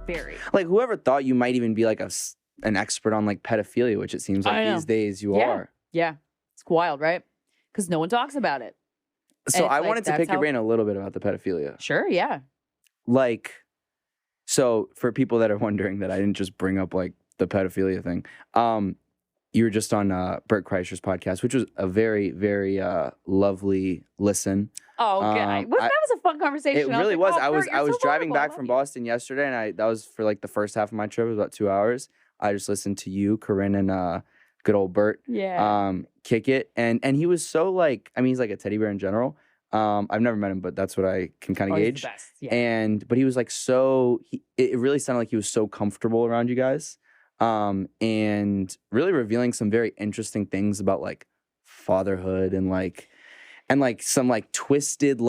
Very. Like, whoever thought you might even be like an expert on like pedophilia, which it seems like these days you are. Yeah. It's wild, right? Because no one talks about it. So I wanted to pick your brain a little bit about the pedophilia. Sure, yeah. Like, so for people that are wondering that I didn't just bring up like the pedophilia thing, you were just on Bert Kreischer's podcast, which was a very, very lovely listen. Oh, okay. That was a fun conversation. It really was. I was driving back from Boston yesterday, and that was for like the first half of my trip. It was about 2 hours. I just listened to you, Corinne, and good old Bert. Yeah. Kick it, and he was so like, I mean, he's like a teddy bear in general. I've never met him, but that's what I can kind of gauge. He's the best. Yeah. But he was like it really sounded like he was so comfortable around you guys, and really revealing some very interesting things about like fatherhood and some like twisted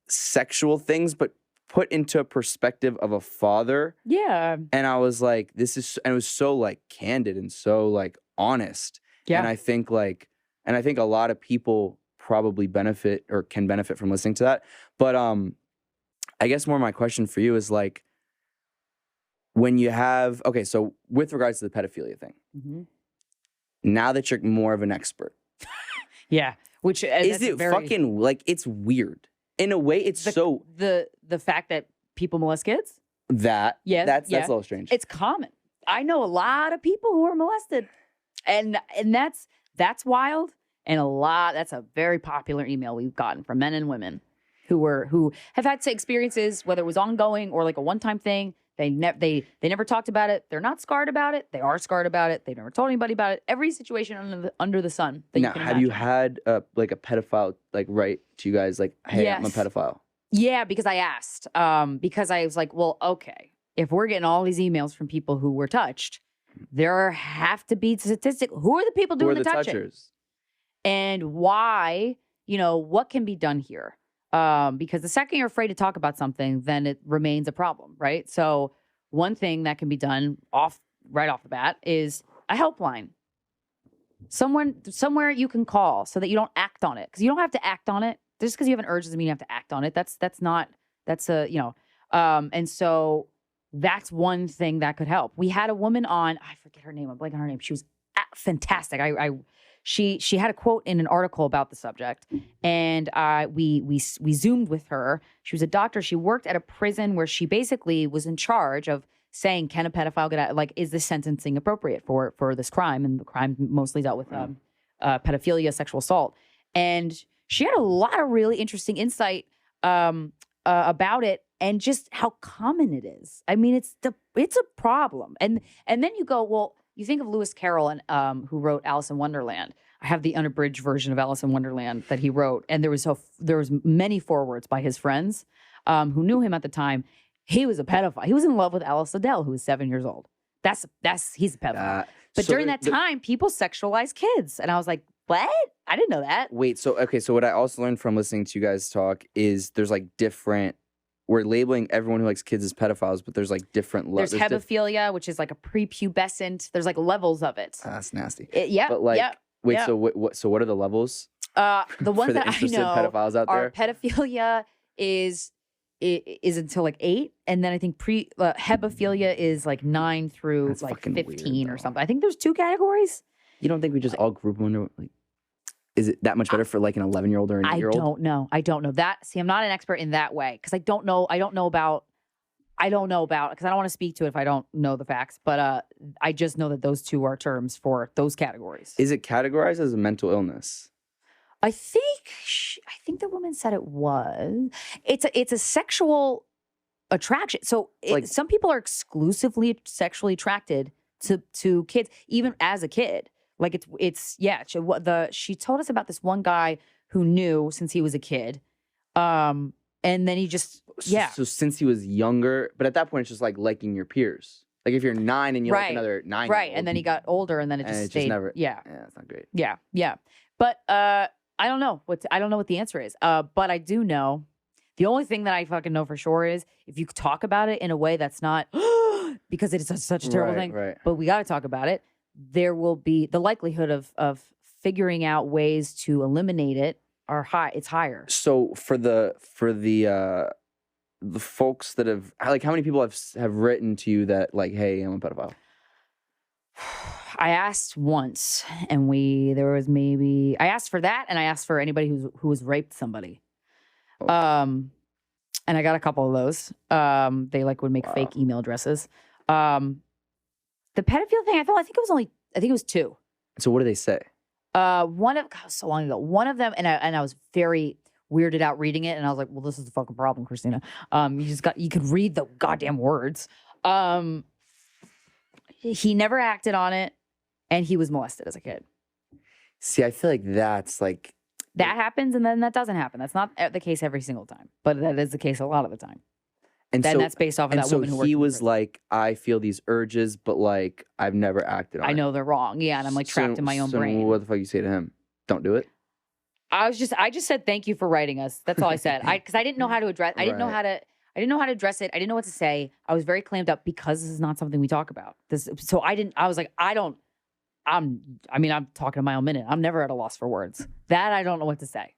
sexual things, but put into a perspective of a father. Yeah. And I was like, and it was so like candid and so like honest. Yeah. And I think a lot of people probably benefit or can benefit from listening to that. But I guess more my question for you is like, when you have, okay, so with regards to the pedophilia thing, now that you're more of an expert. Yeah. Which is it fucking like, it's weird. In a way, it's the fact that people molest kids? That's a little strange. It's common. I know a lot of people who are molested. And that's wild. And that's a very popular email we've gotten from men and women who have had experiences, whether it was ongoing or like a one-time thing. They never talked about it. They're not scarred about it. They are scarred about it. They've never told anybody about it. Every situation under the sun that you can imagine. Have you had like a pedophile like write to you guys like, hey, yes. I'm a pedophile? Yeah, because I asked. Because I was like, well, okay, if we're getting all these emails from people who were touched, there have to be statistics. Who are the people doing the touching? Touchers? And why? What can be done here? Because the second you're afraid to talk about something, then it remains a problem, right? So one thing that can be done right off the bat is a helpline. Somewhere you can call so that you don't act on it. Because you don't have to act on it. Just because you have an urge doesn't mean you have to act on it. And so that's one thing that could help. We had a woman on, I forget her name, I'm blanking on her name. She was fantastic. She had a quote in an article about the subject, and we Zoomed with her. She was a doctor. She worked at a prison where she basically was in charge of saying, can a pedophile get out? Like, is this sentencing appropriate for this crime? And the crime mostly dealt with pedophilia, sexual assault. And she had a lot of really interesting insight about it and just how common it is. I mean, it's a problem. And then you go, well, you think of Lewis Carroll, who wrote Alice in Wonderland. I have the unabridged version of Alice in Wonderland that he wrote, and there was many forewords by his friends who knew him at the time. He was a pedophile. He was in love with Alice Liddell, who was 7 years old. He's a pedophile. But during that time, people sexualized kids, and I was like, what? I didn't know that. Wait, so what I also learned from listening to you guys talk is there's like different. We're labeling everyone who likes kids as pedophiles, but there's like different levels. There's hebephilia, which is like a prepubescent. There's like levels of it. That's nasty. Yeah. But like, wait, so what are the levels? The ones for the that I know pedophiles out there? Pedophilia is until like 8, and then I think hebephilia is like 9 through That's like fucking 15 weird, or something. I think there's 2 categories. You don't think we just all group them under like? Is it that much better for like an 11-year-old or an 8-year-old? I don't know that. See, I'm not an expert in that way because I don't know about because I don't want to speak to it if I don't know the facts. But I just know that those 2 are terms for those categories. Is it categorized as a mental illness? I think the woman said it was. It's a sexual attraction. So some people are exclusively sexually attracted to kids, even as a kid. Like she told us about this one guy who knew since he was a kid, and then he just So since he was younger, but at that point it's just like liking your peers. Like if you're 9 and you like another 9, right? And then he got older, and then it just stayed. It's not great. Yeah. But I don't know what the answer is. But I do know the only thing that I fucking know for sure is if you talk about it in a way that's not because it is such a terrible thing. Right. But we got to talk about it. There will be the likelihood of figuring out ways to eliminate it are high. It's higher. So for the the folks that have, like, how many people have written to you that, like, hey, I'm a pedophile? I asked once, and I asked for that, and I asked for anybody who was raped somebody. Okay. And I got a couple of those. They like would make fake email addresses. The pedophile thing, I think it was 2. So what do they say? God, so long ago. One of them, and I was very weirded out reading it, and I was like, well, this is the fucking problem, Krystyna. You could read the goddamn words. He never acted on it, and he was molested as a kid. See, I feel like that's like... That happens, and then that doesn't happen. That's not the case every single time, but that is the case a lot of the time. And then that's based off of that woman who worked. So he was like, I feel these urges, but like I've never acted on it. I know they're wrong. Yeah, and I'm like trapped in my own brain. What the fuck you say to him? Don't do it. I just said thank you for writing us. That's all I said. Because I didn't know how to address. I didn't know how to address it. I didn't know what to say. I was very clammed up because this is not something we talk about. So I was like, I'm talking to my own minute. I'm never at a loss for words. That I don't know what to say.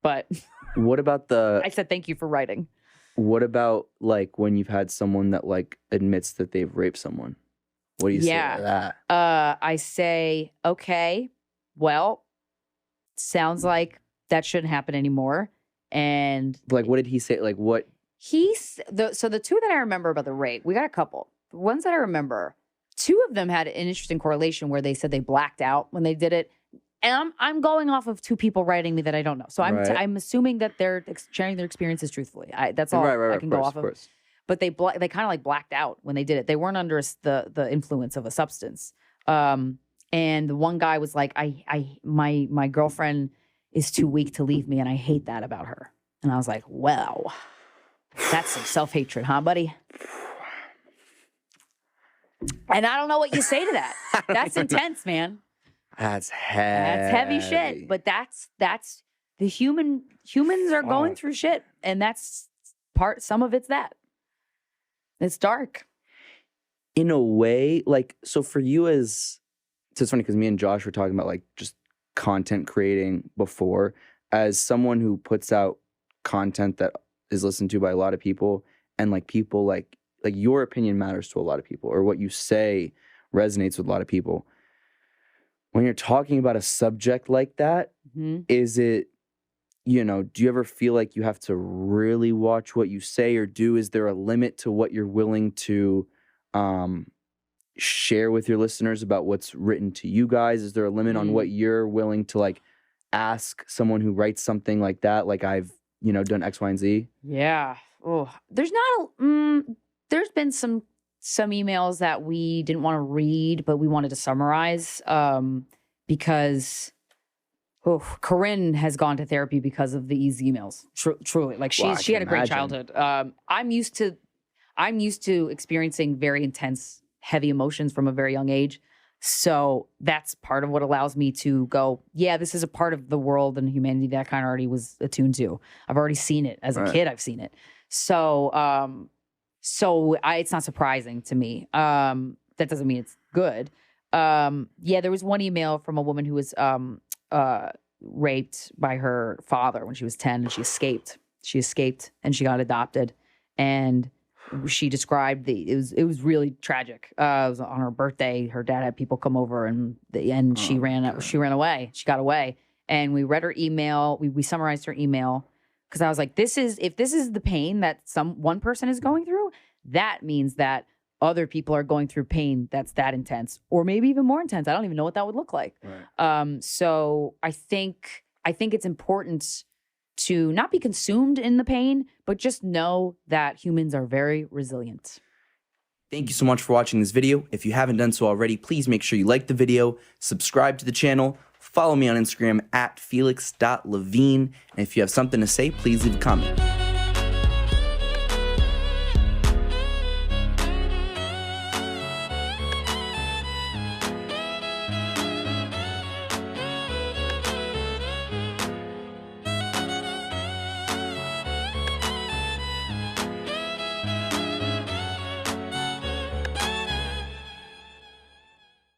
But what about I said thank you for writing. What about like when you've had someone that like admits that they've raped someone? What do you say to that? I say, okay, well, sounds like that shouldn't happen anymore. And like, what did he say? Like what? So the 2 that I remember about the rape, we got a couple. The ones that I remember, 2 of them had an interesting correlation where they said they blacked out when they did it. And I'm going off of 2 people writing me that I don't know. So I'm assuming that they're sharing their experiences truthfully. That's all I can go off of. But they kind of like blacked out when they did it. They weren't under the influence of a substance. And the one guy was like, my girlfriend is too weak to leave me, and I hate that about her. And I was like, wow, that's some self-hatred, huh, buddy? And I don't know what you say to that. That's intense, man. That's heavy. That's heavy shit. But that's the humans are going through shit. And that's some of it's that. It's dark. In a way, like, so for you so it's funny because me and Josh were talking about like just content creating before. As someone who puts out content that is listened to by a lot of people, and like people like your opinion matters to a lot of people, or what you say resonates with a lot of people. When you're talking about a subject like that, is it, do you ever feel like you have to really watch what you say or do? Is there a limit to what you're willing to share with your listeners about what's written to you guys? Is there a limit on what you're willing to like ask someone who writes something like that? Like I've, done X, Y, and Z. Yeah. Oh, there's been some emails that we didn't want to read, but we wanted to summarize because Corinne has gone to therapy because of these emails. Truly, like she had a great childhood. I'm used to experiencing very intense, heavy emotions from a very young age. So that's part of what allows me to go, yeah, this is a part of the world and humanity that I kind of already was attuned to. I've already seen it as a kid. I've seen it. So, it's not surprising to me. That doesn't mean it's good. There was one email from a woman who was raped by her father when she was 10, and she escaped. She escaped and she got adopted. And she described it was really tragic. It was on her birthday. Her dad had people come over, and she ran away. She got away. And we read her email. We summarized her email. Because I was like, if this is the pain that one person is going through, that means that other people are going through pain that's that intense, or maybe even more intense. I don't even know what that would look like. Right. So I think it's important to not be consumed in the pain, but just know that humans are very resilient. Thank you so much for watching this video. If you haven't done so already, please make sure you like the video, subscribe to the channel, follow me on Instagram @felix.levine. And if you have something to say, please leave a comment.